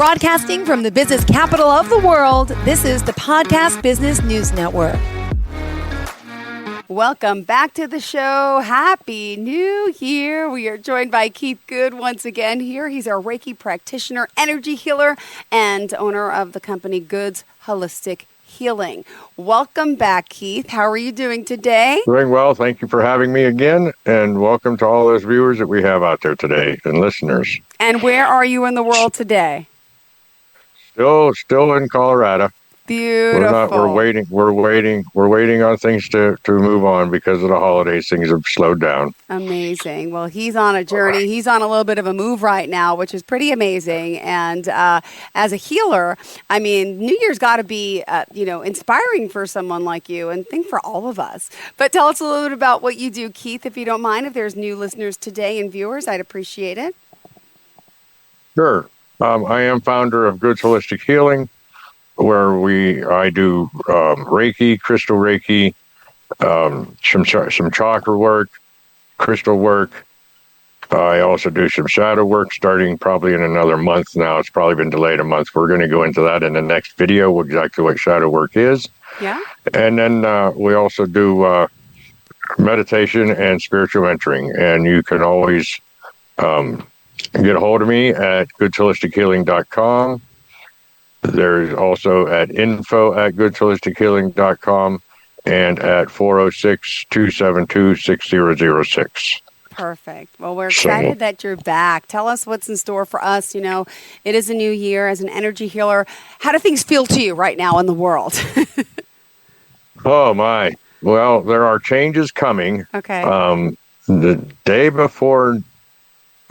Broadcasting from the business capital of the world, this is the Podcast Business News Network. Welcome back to the show. Happy New Year. We are joined by Keith Good once again here. He's our Reiki practitioner, energy healer, and owner of the company Good's Holistic Healing. Welcome back, Keith. How are you doing today? Doing well. Thank you for having me again. And welcome to all those viewers that we have out there today and listeners. And where are you in the world today? Still in Colorado. Beautiful. We're waiting on things to move on because of the holidays. Things have slowed down. Amazing. Well, he's on a journey. He's on a little bit of a move right now, which is pretty amazing. And as a healer, I mean, New Year's got to be, inspiring for someone like you, and think for all of us. But tell us a little bit about what you do, Keith, if you don't mind. If there's new listeners today and viewers, I'd appreciate it. Sure. I am founder of Good's Holistic Healing, where I do Reiki, crystal Reiki, some chakra work, crystal work. I also do some shadow work starting probably in another month now. It's probably been delayed a month. We're going to go into that in the next video, exactly what shadow work is. Yeah. And then we also do meditation and spiritual mentoring. And you can always get a hold of me at goodsholistichealing.com. There's also at info@goodsholistichealing.com and at 406-272-6006. Perfect. Well, we're excited that you're back. Tell us what's in store for us. You know, it is a new year. As an energy healer, how do things feel to you right now in the world? Oh, my. Well, there are changes coming. Okay. The day before,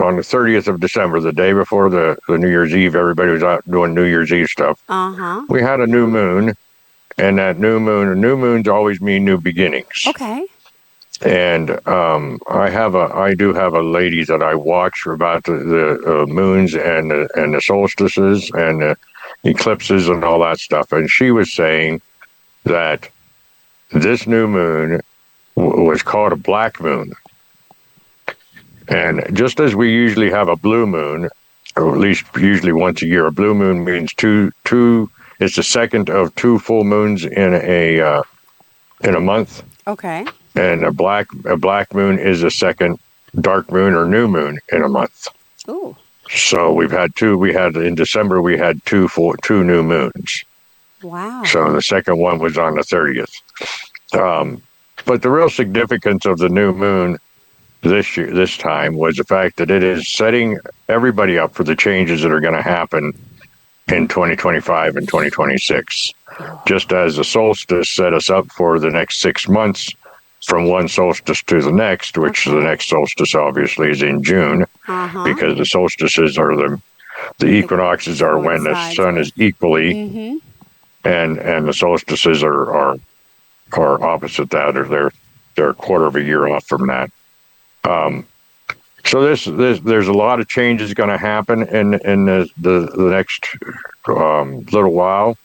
on the 30th of December, the day before the New Year's Eve, everybody was out doing New Year's Eve stuff. We had a new moon, and that new moons always mean new beginnings. Okay. And I do have a lady that I watch about the moons and the solstices and the eclipses and all that stuff, and she was saying that this new moon was called a black moon. And just as we usually have a blue moon, or at least usually once a year, a blue moon means two. It's the second of two full moons in a month. Okay. And a black moon is the second dark moon or new moon in a month. Ooh. So we've had two. We had in December. We had two new moons. Wow. So the second one was on the 30th. But the real significance of the new moon this time was the fact that it is setting everybody up for the changes that are going to happen in 2025 and 2026. Just as the solstice set us up for the next 6 months from one solstice to the next, which the next solstice obviously is in June, because the solstices are the equinoxes are when the sun is equally, and the solstices are opposite that, or they're a quarter of a year off from that. So there's a lot of changes going to happen in the next little while,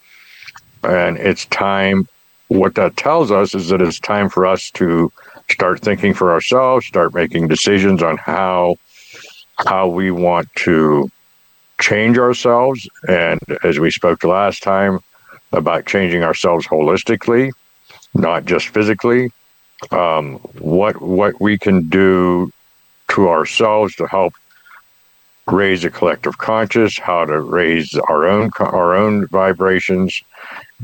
and it's time. What that tells us is that it's time for us to start thinking for ourselves, start making decisions on how we want to change ourselves, and as we spoke to last time about changing ourselves holistically, not just physically. What we can do to ourselves to help raise a collective conscious, how to raise our own vibrations,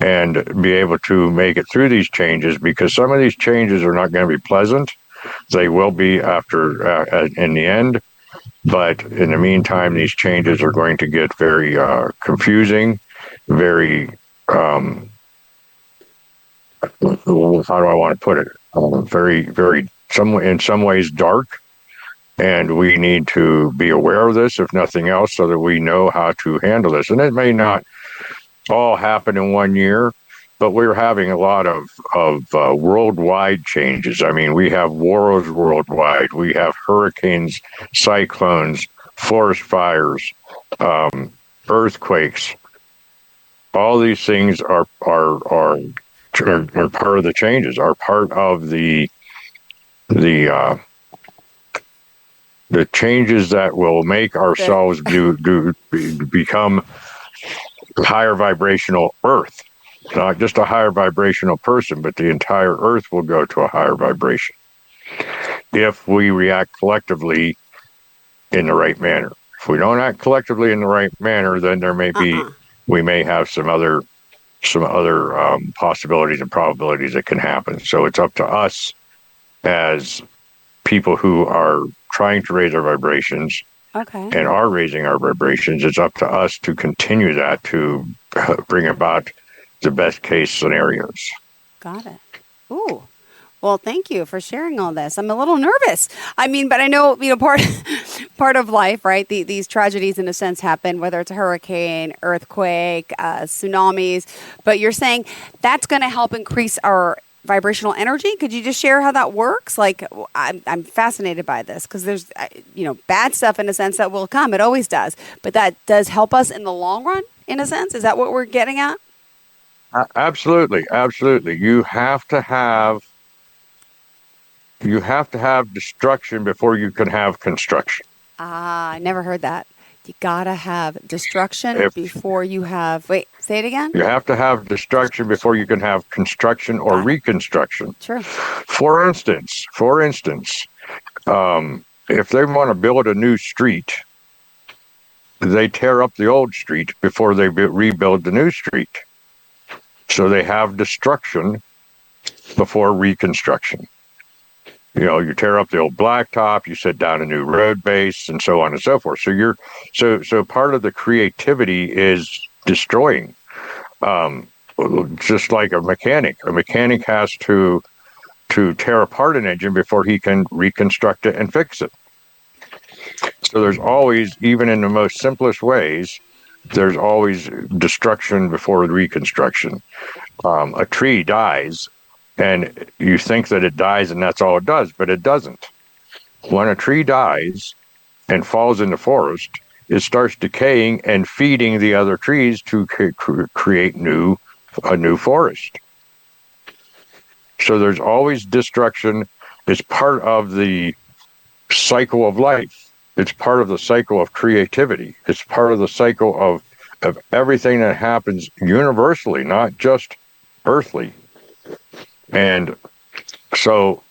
and be able to make it through these changes, because some of these changes are not going to be pleasant. They will be after in the end, but in the meantime, these changes are going to get very confusing, very how do I want to put it? Very, very, in some ways dark. And we need to be aware of this, if nothing else, so that we know how to handle this. And it may not all happen in 1 year, but we're having a lot of worldwide changes. I mean, we have wars worldwide. We have hurricanes, cyclones, forest fires, earthquakes. All these things are part of the changes, are part of the changes that will make ourselves become higher vibrational earth. Not just a higher vibrational person, but the entire earth will go to a higher vibration if we react collectively in the right manner. If we don't act collectively in the right manner, then there may be, we may have some other possibilities and probabilities that can happen. So it's up to us as people who are trying to raise our vibrations and are raising our vibrations. It's up to us to continue that, to bring about the best case scenarios. Got it. Ooh. Well, thank you for sharing all this. I'm a little nervous. I mean, but I know, part of life, right? These tragedies, in a sense, happen, whether it's a hurricane, earthquake, tsunamis. But you're saying that's going to help increase our vibrational energy. Could you just share how that works? Like, I'm fascinated by this because there's, bad stuff in a sense that will come. It always does. But that does help us in the long run, in a sense. Is that what we're getting at? Absolutely. You have to have destruction before you can have construction. I never heard that. You gotta have destruction before you have. Wait, say it again. You have to have destruction before you can have construction or reconstruction. True. For instance, if they want to build a new street, they tear up the old street before they rebuild the new street. So they have destruction before reconstruction. You tear up the old blacktop, you set down a new road base, and so on and so forth. So part of the creativity is destroying. Just like a mechanic has to tear apart an engine before he can reconstruct it and fix it. So there's always, even in the most simplest ways, there's always destruction before reconstruction. A tree dies, and you think that it dies and that's all it does, but it doesn't. When a tree dies and falls in the forest, it starts decaying and feeding the other trees to create a new forest. So there's always destruction. It's part of the cycle of life. It's part of the cycle of creativity. It's part of the cycle of everything that happens universally, not just earthly. And so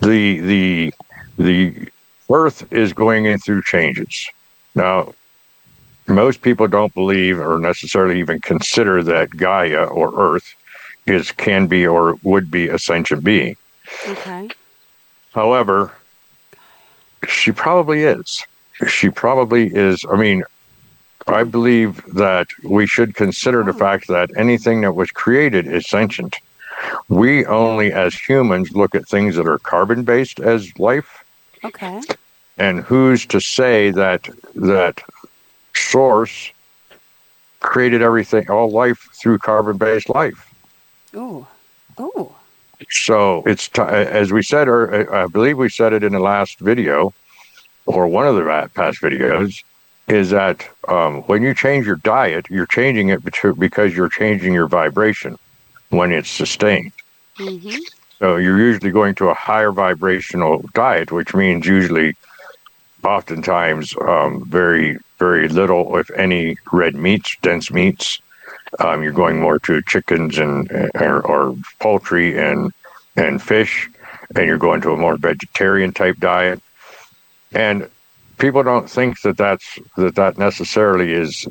the earth is going in through changes. Now, most people don't believe or necessarily even consider that Gaia or Earth can be or would be a sentient being. Okay. However, she probably is. I mean, I believe that we should consider the fact that anything that was created is sentient. We only, as humans, look at things that are carbon-based as life. Okay. And who's to say that Source created everything, all life, through carbon-based life? Ooh. So it's as we said, or I believe we said it in the last video, or one of the past videos, is that when you change your diet, you're changing it because you're changing your vibration when it's sustained. Mm-hmm. So you're usually going to a higher vibrational diet, which means usually, oftentimes, very, very little, if any, red meats, dense meats. You're going more to chickens or poultry and fish, and you're going to a more vegetarian type diet. And people don't think that necessarily is.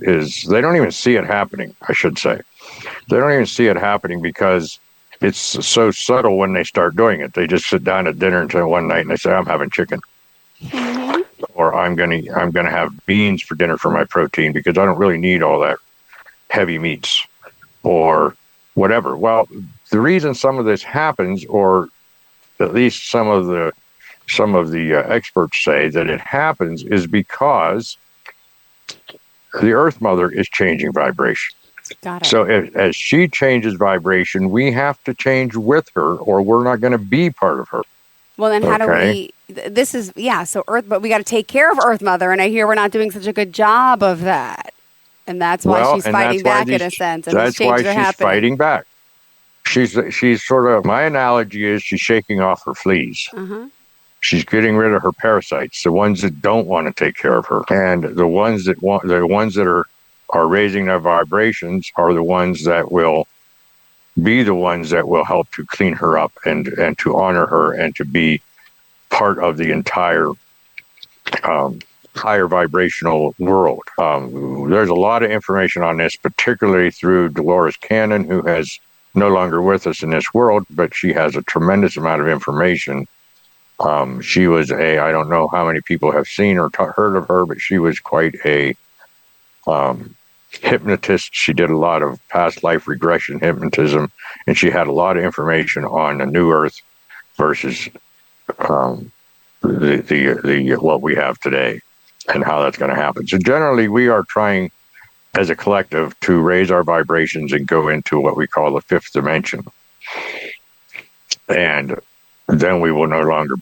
They don't even see it happening, I should say. They don't even see it happening because it's so subtle when they start doing it. They just sit down at dinner until one night and they say, "I'm having chicken." Mm-hmm. Or I'm gonna have beans for dinner for my protein because I don't really need all that heavy meats or whatever. Well, the reason some of this happens, or at least some of the experts say that it happens, is because the Earth Mother is changing vibration. Got it. So as she changes vibration, we have to change with her, or we're not going to be part of her. Well, then how do we, this is, so Earth, but we got to take care of Earth Mother, and I hear we're not doing such a good job of that. And that's why she's fighting back in a sense. And that's why she's fighting back. She's sort of, my analogy is she's shaking off her fleas. Uh-huh. She's getting rid of her parasites, the ones that don't want to take care of her, and the ones that are raising their vibrations are the ones that will be the ones that will help to clean her up and to honor her and to be part of the entire higher vibrational world. There's a lot of information on this, particularly through Dolores Cannon, who has no longer with us in this world, but she has a tremendous amount of information. She was I don't know how many people have seen or heard of her, but she was quite a hypnotist. She did a lot of past life regression hypnotism, and she had a lot of information on the new Earth versus the what we have today and how that's going to happen. So generally, we are trying as a collective to raise our vibrations and go into what we call the fifth dimension. And then we will no longer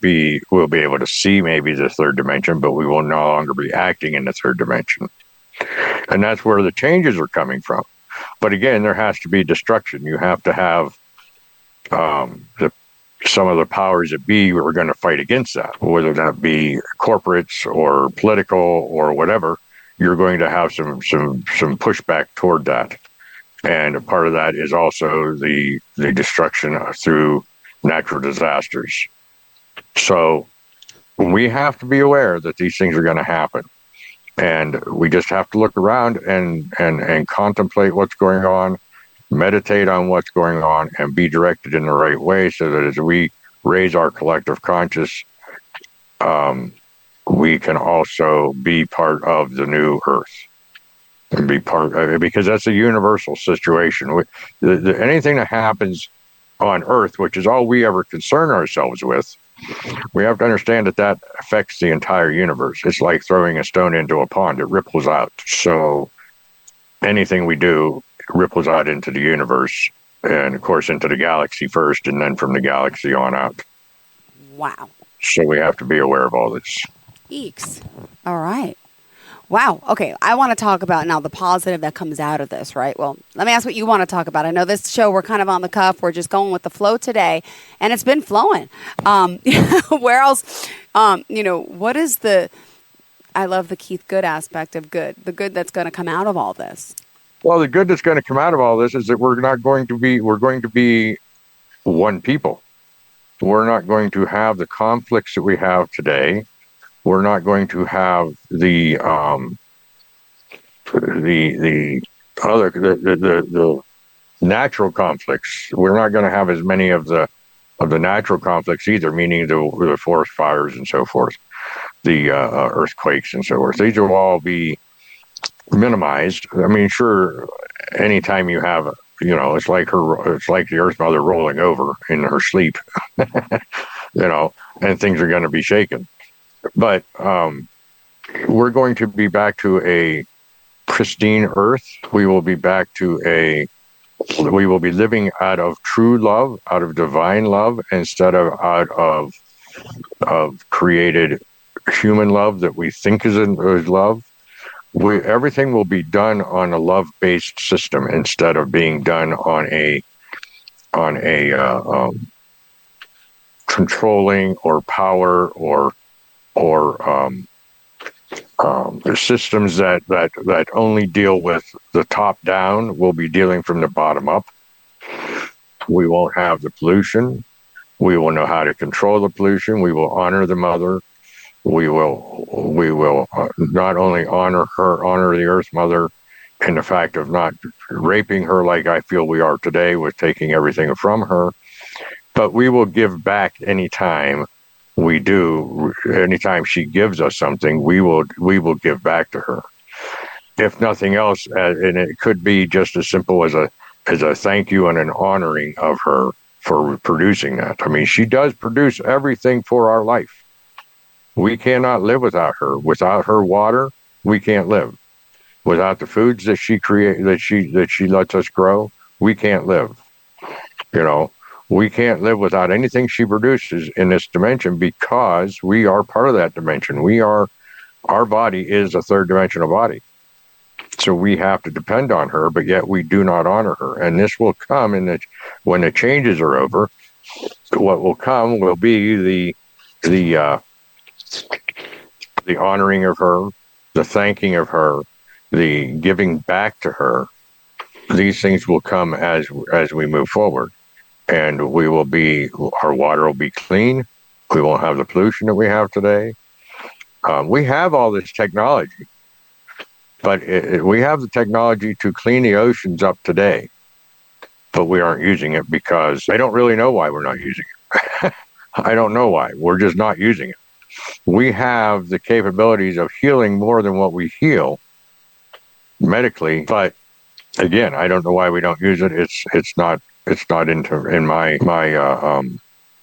we'll be able to see maybe the third dimension, but we will no longer be acting in the third dimension. And that's where the changes are coming from. But again, there has to be destruction. You have to have some of the powers that be who are going to fight against that, whether that be corporates or political or whatever. You're going to have some pushback toward that. And a part of that is also the destruction through natural disasters. So we have to be aware that these things are going to happen. And we just have to look around and contemplate what's going on, meditate on what's going on, and be directed in the right way so that as we raise our collective conscious, we can also be part of the new Earth and be part of it, because that's a universal situation. Anything that happens on Earth, which is all we ever concern ourselves with, we have to understand that affects the entire universe. It's like throwing a stone into a pond. It ripples out. So anything we do ripples out into the universe, and of course into the galaxy first, and then from the galaxy on out. Wow. So we have to be aware of all this. Eeks. All right. Wow. Okay. I want to talk about now the positive that comes out of this, right? Well, let me ask what you want to talk about. I know this show, we're kind of on the cuff. We're just going with the flow today, and it's been flowing. Where else, what is I love the Keith Good aspect of good, the good that's going to come out of all this. Well, the good that's going to come out of all this is that we're going to be one people. We're not going to have the conflicts that we have today. We're not going to have the natural conflicts. We're not going to have as many of the natural conflicts either, meaning the forest fires and so forth, the earthquakes and so forth. These will all be minimized. I mean, sure, anytime you have, it's like the Earth Mother rolling over in her sleep, and things are going to be shaken. But we're going to be back to a pristine Earth. We will be living out of true love, out of divine love, instead of out of created human love that we think is love. Everything will be done on a love-based system instead of being done on a controlling or power or systems that only deal with the top down. Will be dealing from the bottom up. We won't have the pollution. We will know how to control the pollution. We will honor the mother. We will not only honor the Earth Mother in the fact of not raping her like I feel we are today with taking everything from her, but we will give back anytime we do. Anytime she gives us something, we will give back to her. If nothing else, and it could be just as simple as a thank you and an honoring of her for producing that. I mean, she does produce everything for our life. We cannot live without her. Without her water, we can't live. Without the foods that she that she lets us grow, we can't live. We can't live without anything she produces in this dimension, because we are part of that dimension. Our body is a third dimensional body. So we have to depend on her, but yet we do not honor her. And this will come when the changes are over. What will come will be the honoring of her, the thanking of her, the giving back to her, these things will come as we move forward, and our water will be clean. We won't have the pollution that we have today. We have all this technology, but we have the technology to clean the oceans up today, but we aren't using it because I don't really know why we're not using it. I don't know why. We're just not using it. We have the capabilities of healing more than what we heal medically, but again, I don't know why we don't use it. It's not in my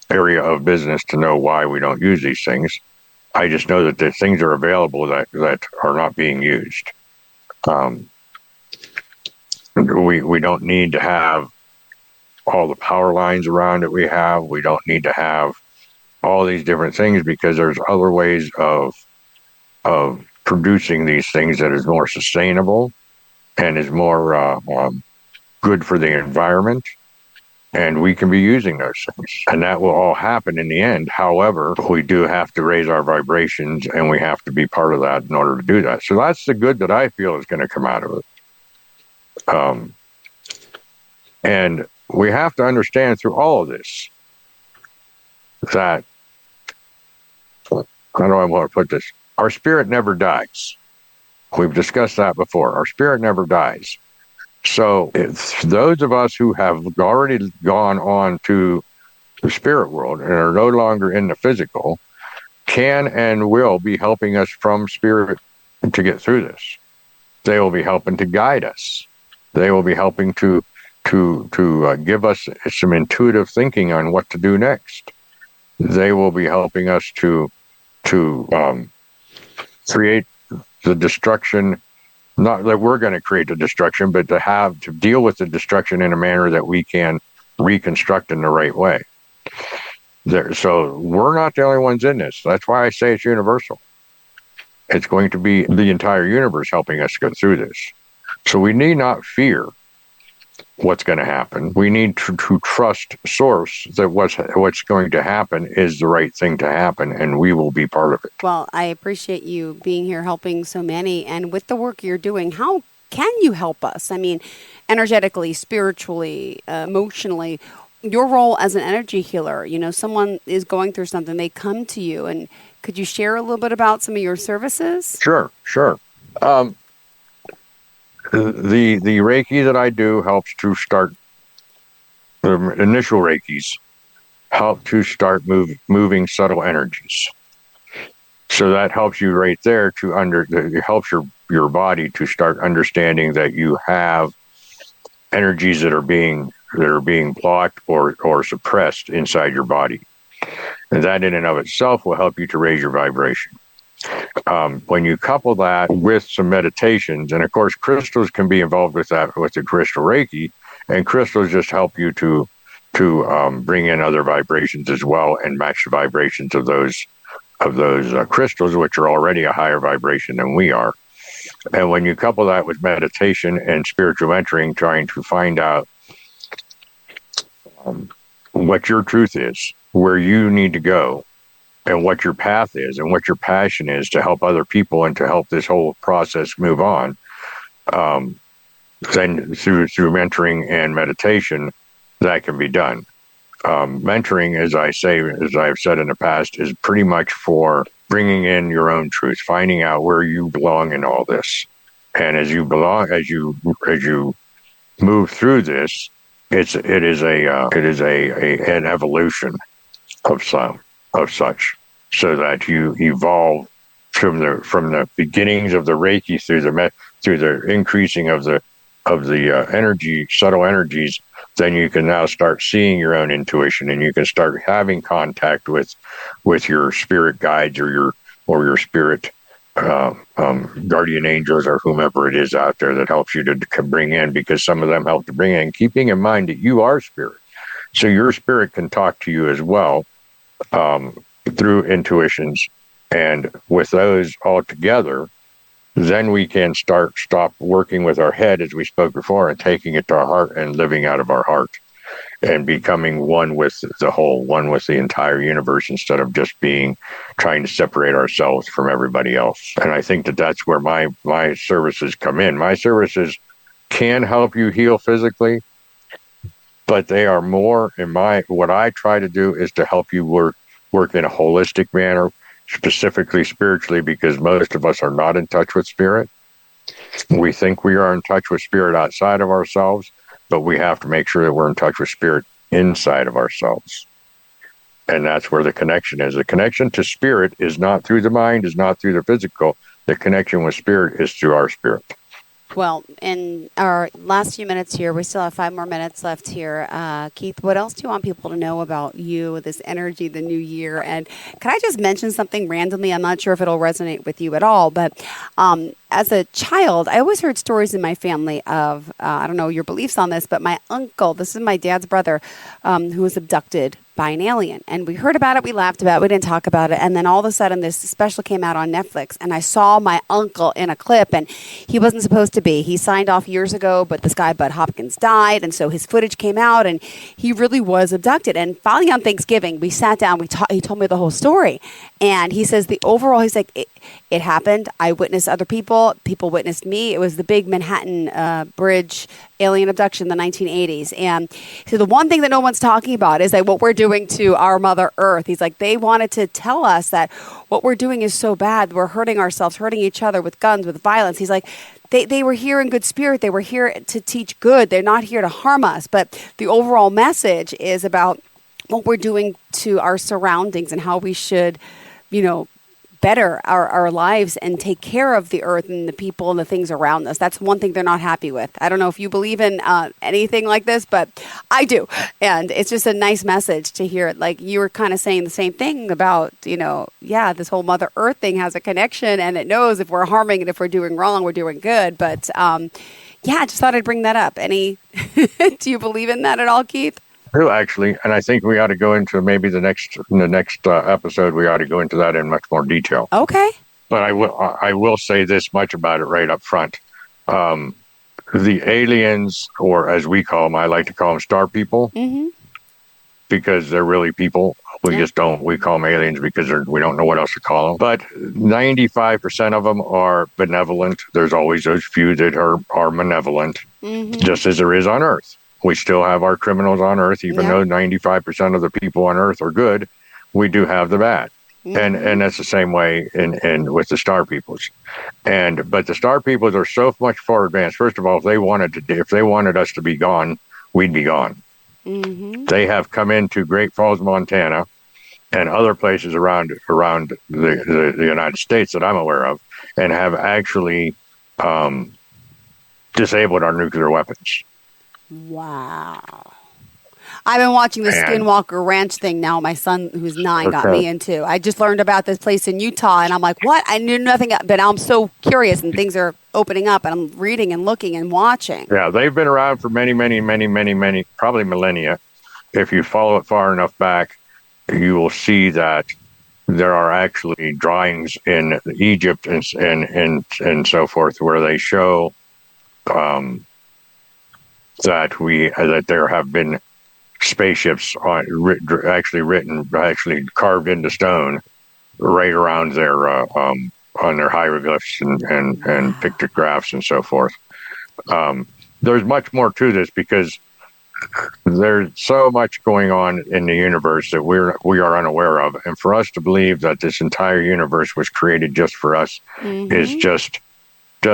area of business to know why we don't use these things. I just know that the things are available that are not being used. We don't need to have all the power lines around that we have. We don't need to have all these different things because there's other ways of producing these things that is more sustainable and is more good for the environment. And we can be using those things. And that will all happen in the end. However, we do have to raise our vibrations, and we have to be part of that in order to do that. So that's the good that I feel is going to come out of it. And we have to understand through all of this that, how do I want to put this? Our spirit never dies. We've discussed that before. Our spirit never dies. So it's those of us who have already gone on to the spirit world and are no longer in the physical can and will be helping us from spirit to get through this. They will be helping to guide us. They will be helping to give us some intuitive thinking on what to do next. They will be helping us to create the destruction. Not that we're going to create the destruction, but to deal with the destruction in a manner that we can reconstruct in the right way. So we're not the only ones in this. That's why I say it's universal. It's going to be the entire universe helping us go through this. So we need not fear what's going to happen. We need to trust Source that what's going to happen is the right thing to happen, and we will be part of it. Well, I appreciate you being here helping so many. And with the work you're doing, how can you help us? I mean, energetically, spiritually, emotionally, your role as an energy healer, someone is going through something, they come to you, and could you share a little bit about some of your services? Sure. The Reiki that I do helps to start, the initial Reikis help to start moving subtle energies. So that helps you right there it helps your body to start understanding that you have energies that are being blocked or suppressed inside your body. And that in and of itself will help you to raise your vibration. When you couple that with some meditations, and of course crystals can be involved with that, with the crystal Reiki, and crystals just help you to bring in other vibrations as well and match the vibrations of those crystals, which are already a higher vibration than we are. And when you couple that with meditation and spiritual entering, trying to find out what your truth is, where you need to go, and what your path is, and what your passion is to help other people and to help this whole process move on, then through mentoring and meditation, that can be done. Mentoring, as I've said in the past, is pretty much for bringing in your own truth, finding out where you belong in all this. And as you move through this, it is an evolution of such, so that you evolve from the beginnings of the Reiki through the increasing of the energy, subtle energies. Then you can now start seeing your own intuition, and you can start having contact with your spirit guides or your spirit guardian angels or whomever it is out there that helps you to bring in, because some of them help to bring in, keeping in mind that you are spirit. So your spirit can talk to you as well through intuitions, and with those all together, then we can stop working with our head, as we spoke before, and taking it to our heart and living out of our heart. and becoming one with the whole, one with the entire universe, instead of just trying to separate ourselves from everybody else. And I think that that's where my services come in. My services can help you heal physically, but they are more what I try to do is to help you work in a holistic manner, specifically spiritually, because most of us are not in touch with spirit. We think we are in touch with spirit outside of ourselves, but we have to make sure that we're in touch with spirit inside of ourselves. And that's where the connection is. The connection to spirit is not through the mind, is not through the physical. The connection with spirit is through our spirit. Well, in our last few minutes here, we still have 5 more minutes left here. Keith, what else do you want people to know about you, this energy, the new year? And can I just mention something randomly? I'm not sure if it'll resonate with you at all, but as a child, I always heard stories in my family of, I don't know your beliefs on this, but my uncle, this is my dad's brother, who was abducted by an alien. And we heard about it, we laughed about it, we didn't talk about it. And then all of a sudden this special came out on Netflix, and I saw my uncle in a clip, and he wasn't supposed to be. He signed off years ago, but this guy, Bud Hopkins, died. And so his footage came out, and he really was abducted. And finally on Thanksgiving, we sat down, he told me the whole story. And he says he's like, it happened. I witnessed other people witnessed me. It was the big Manhattan Bridge alien abduction in the 1980s. And so the one thing that no one's talking about is that what we're doing to our Mother Earth. He's like, they wanted to tell us that what we're doing is so bad. We're hurting ourselves, hurting each other with guns, with violence. He's like, they were here in good spirit. They were here to teach good. They're not here to harm us. But the overall message is about what we're doing to our surroundings and how we should, better our lives and take care of the earth and the people and the things around us. That's one thing they're not happy with. I don't know if you believe in anything like this, but I do. And it's just a nice message to hear it. Like you were kind of saying the same thing about, this whole Mother Earth thing has a connection, and it knows if we're harming and if we're doing wrong, we're doing good. But I just thought I'd bring that up. Do you believe in that at all, Keith? True, actually, and I think we ought to go into maybe the next episode. We ought to go into that in much more detail. Okay. But I will say this much about it right up front: the aliens, or as we call them, I like to call them star people, because they're really people. We just don't. We call them aliens because we don't know what else to call them. But 95% of them are benevolent. There's always those few that are malevolent, just as there is on Earth. We still have our criminals on Earth, even though 95% of the people on Earth are good. We do have the bad, and that's the same way in with the star peoples. But the star peoples are so much far advanced. First of all, if they wanted us to be gone, we'd be gone. They have come into Great Falls, Montana, and other places around the United States that I'm aware of, and have actually disabled our nuclear weapons. Wow. I've been watching the Skinwalker Ranch thing now. My son, who's 9, got me into. I just learned about this place in Utah, and I'm like, what? I knew nothing, but now I'm so curious, and things are opening up, and I'm reading and looking and watching. Yeah, they've been around for many, many, many, many, many, probably millennia. If you follow it far enough back, you will see that there are actually drawings in Egypt and so forth where they show that there have been spaceships actually carved into stone right around their on their hieroglyphs and pictographs and so forth. There's much more to this because there's so much going on in the universe that we are unaware of, and for us to believe that this entire universe was created just for us is just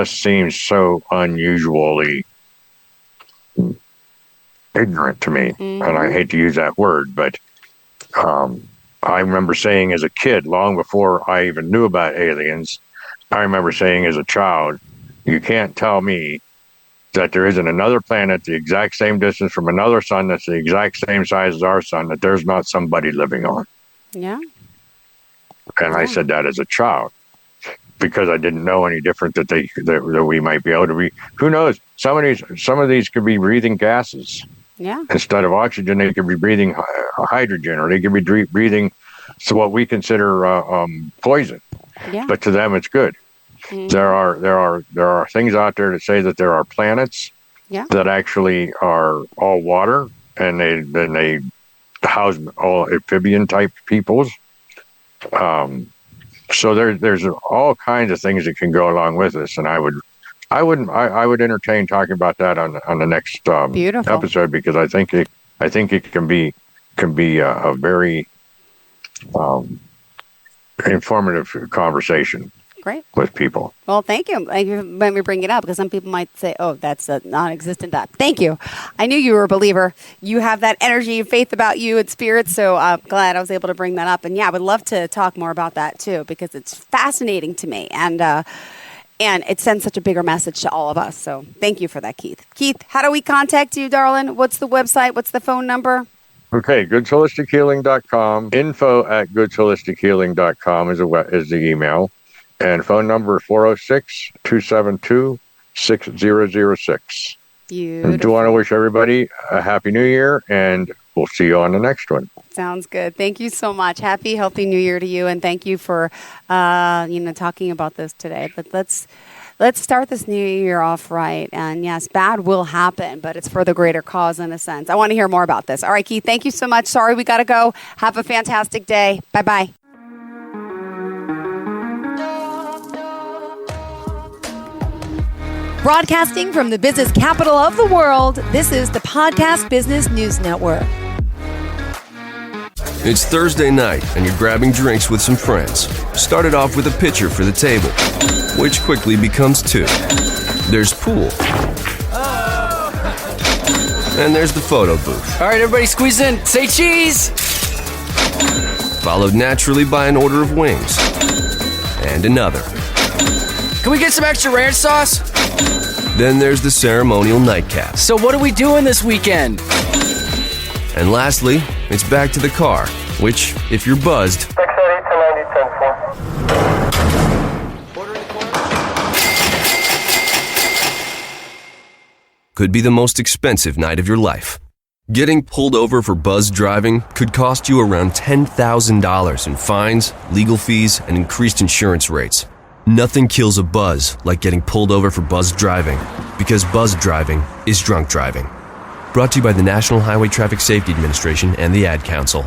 seems so unusually ignorant to me. And I hate to use that word, but I remember saying as a kid, long before I even knew about aliens, I remember saying as a child, you can't tell me that there isn't another planet the exact same distance from another sun that's the exact same size as our sun that there's not somebody living on. Yeah. And I said that as a child because I didn't know any different that we might be able to be. Who knows? Some of these could be breathing gases. Yeah. Instead of oxygen, they could be breathing hydrogen, or they could be breathing what we consider poison. Yeah. But to them, it's good. There are things out there that say that there are planets that actually are all water, and they house all amphibian type peoples. So there's all kinds of things that can go along with this, and I would entertain talking about that on the next episode, because I think it can be a very informative conversation. Great. With people. Well, thank you. Let me bring it up, because some people might say, "Oh, that's a non-existent." That. Thank you. I knew you were a believer. You have that energy and faith about you and spirit. So I'm glad I was able to bring that up. And yeah, I would love to talk more about that too, because it's fascinating to me, and it sends such a bigger message to all of us. So thank you for that, Keith. Keith, how do we contact you, darling? What's the website? What's the phone number? Okay, goodsholistichealing.com. info@goodsholistichealing.com is the email. And phone number 406-272-6006. Beautiful. And do want to wish everybody a Happy New Year, and we'll see you on the next one. Sounds good. Thank you so much. Happy, healthy New Year to you, and thank you for talking about this today. But let's start this new year off right. And yes, bad will happen, but it's for the greater cause in a sense. I want to hear more about this. All right, Keith, thank you so much. Sorry, we got to go. Have a fantastic day. Bye-bye. Broadcasting from the business capital of the world, this is the Podcast Business News Network. It's Thursday night, and you're grabbing drinks with some friends. Started off with a pitcher for the table, which quickly becomes two. There's pool. And there's the photo booth. All right, everybody squeeze in. Say cheese! Followed naturally by an order of wings. And another. Can we get some extra ranch sauce? Then there's the ceremonial nightcap. So what are we doing this weekend? And lastly, it's back to the car, which, if you're buzzed, could be the most expensive night of your life. Getting pulled over for buzz driving could cost you around $10,000 in fines, legal fees, and increased insurance rates. Nothing kills a buzz like getting pulled over for buzz driving, because buzz driving is drunk driving. Brought to you by the National Highway Traffic Safety Administration and the Ad Council.